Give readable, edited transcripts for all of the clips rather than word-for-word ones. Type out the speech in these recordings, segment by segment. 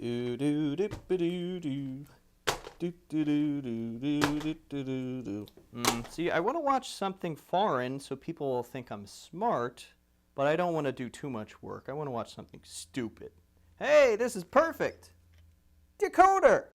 Do do do do do. Do, do, do, do, do, do, do, do. See, I want to watch something foreign so people will think I'm smart, but I don't want to do too much work. I want to watch something stupid. Hey, this is perfect! Decoder!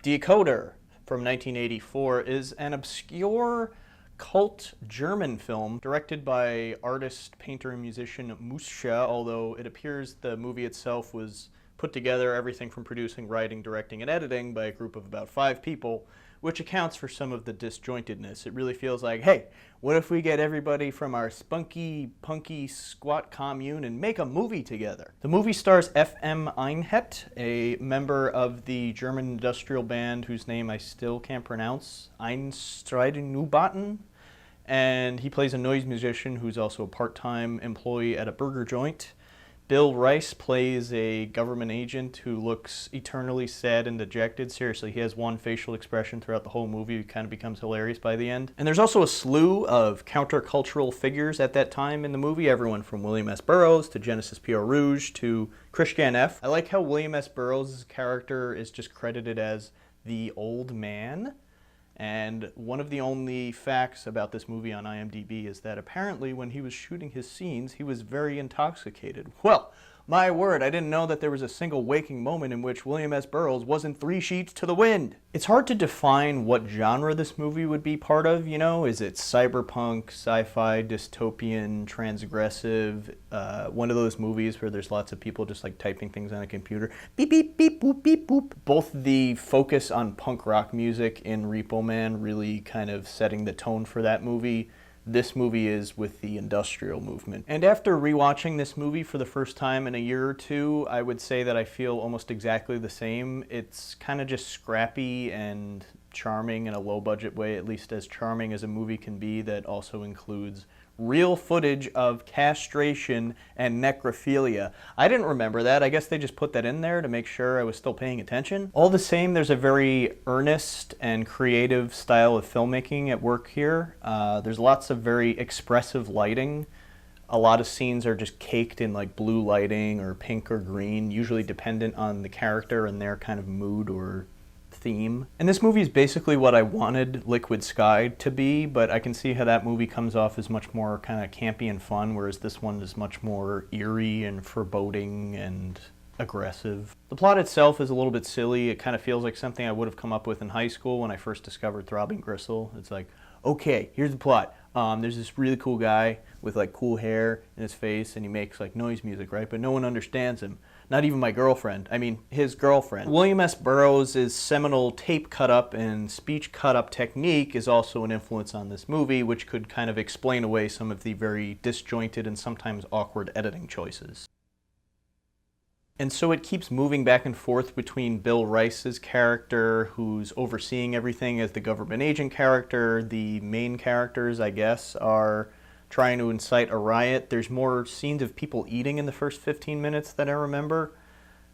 Decoder from 1984 is an obscure cult German film directed by artist, painter, and musician Muscha, although it appears the movie itself was put together, everything from producing, writing, directing, and editing, by a group of about 5 people, which accounts for some of the disjointedness. It really feels like, hey, what if we get everybody from our spunky, punky, squat commune and make a movie together? The movie stars F.M. Einheit, a member of the German industrial band whose name I still can't pronounce, Einstreidennubaten, and he plays a noise musician who's also a part-time employee at a burger joint. Bill Rice plays a government agent who looks eternally sad and dejected. Seriously, he has one facial expression throughout the whole movie. It kind of becomes hilarious by the end. And there's also a slew of countercultural figures at that time in the movie. Everyone from William S. Burroughs to Genesis P.O. Rouge to Kish. I like how William S. Burroughs' character is just credited as the old man. And one of the only facts about this movie on IMDb is that apparently when he was shooting his scenes, he was very intoxicated. Well, my word, I didn't know that there was a single waking moment in which William S. Burroughs wasn't 3 sheets to the wind. It's hard to define what genre this movie would be part of, you know? Is it cyberpunk, sci-fi, dystopian, transgressive, one of those movies where there's lots of people just like typing things on a computer? Beep, beep, beep, boop, beep, boop. Both the focus on punk rock music in Repo Man really kind of setting the tone for that movie. This movie is with the industrial movement. And after rewatching this movie for the first time in a year or two, I would say that I feel almost exactly the same. It's kind of just scrappy and charming in a low-budget way, at least as charming as a movie can be, that also includes real footage of castration and necrophilia. I didn't remember that. I guess they just put that in there to make sure I was still paying attention. All the same, there's a very earnest and creative style of filmmaking at work here. There's lots of very expressive lighting. A lot of scenes are just caked in like blue lighting or pink or green, usually dependent on the character and their kind of mood or theme. And this movie is basically what I wanted Liquid Sky to be, but I can see how that movie comes off as much more kind of campy and fun, whereas this one is much more eerie and foreboding and aggressive. The plot itself is a little bit silly. It kind of feels like something I would have come up with in high school when I first discovered Throbbing Gristle. It's like, okay, here's the plot. There's this really cool guy with like cool hair in his face, and he makes like noise music, right? But no one understands him. Not even my girlfriend. I mean, his girlfriend. William S. Burroughs' seminal tape cut-up and speech cut-up technique is also an influence on this movie, which could kind of explain away some of the very disjointed and sometimes awkward editing choices. And so it keeps moving back and forth between Bill Rice's character, who's overseeing everything as the government agent character. The main characters, I guess, are trying to incite a riot. There's more scenes of people eating in the first 15 minutes that I remember.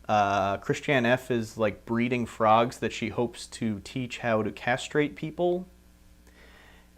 Christiane F. is like breeding frogs that she hopes to teach how to castrate people.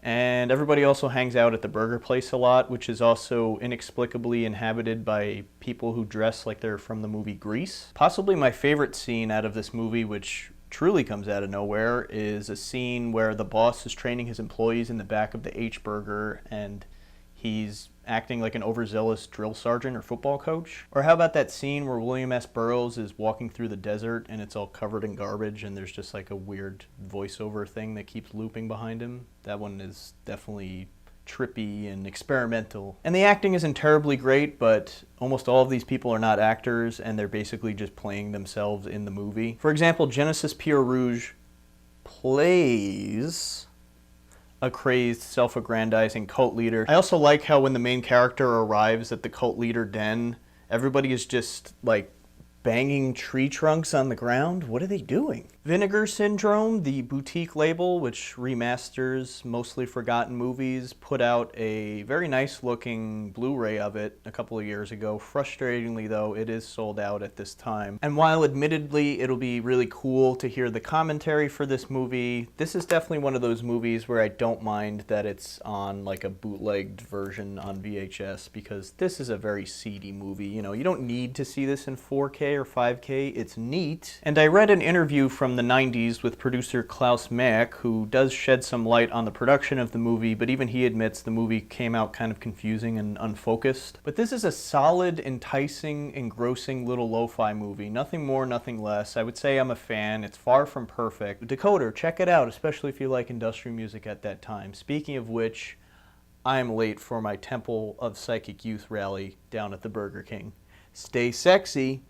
And everybody also hangs out at the burger place a lot, which is also inexplicably inhabited by people who dress like they're from the movie Grease. Possibly my favorite scene out of this movie, which truly comes out of nowhere, is a scene where the boss is training his employees in the back of the H-Burger, and he's acting like an overzealous drill sergeant or football coach. Or how about that scene where William S. Burroughs is walking through the desert and it's all covered in garbage and there's just like a weird voiceover thing that keeps looping behind him? That one is definitely trippy and experimental. And the acting isn't terribly great, but almost all of these people are not actors and they're basically just playing themselves in the movie. For example, Genesis P.O. Rouge plays a crazed, self-aggrandizing cult leader. I also like how when the main character arrives at the cult leader den, everybody is just like banging tree trunks on the ground. What are they doing? Vinegar Syndrome, the boutique label, which remasters mostly forgotten movies, put out a very nice looking Blu-ray of it a couple of years ago. Frustratingly though, it is sold out at this time. And while admittedly it'll be really cool to hear the commentary for this movie, this is definitely one of those movies where I don't mind that it's on like a bootlegged version on VHS, because this is a very seedy movie. You know, you don't need to see this in 4K or 5K. It's neat. And I read an interview from the 90s with producer Klaus Mack, who does shed some light on the production of the movie, but even he admits the movie came out kind of confusing and unfocused. But this is a solid, enticing, engrossing little lo-fi movie. Nothing more, nothing less. I would say I'm a fan. It's far from perfect. Decoder, check it out, especially if you like industrial music at that time. Speaking of which, I'm late for my Temple of Psychic Youth rally down at the Burger King. Stay sexy.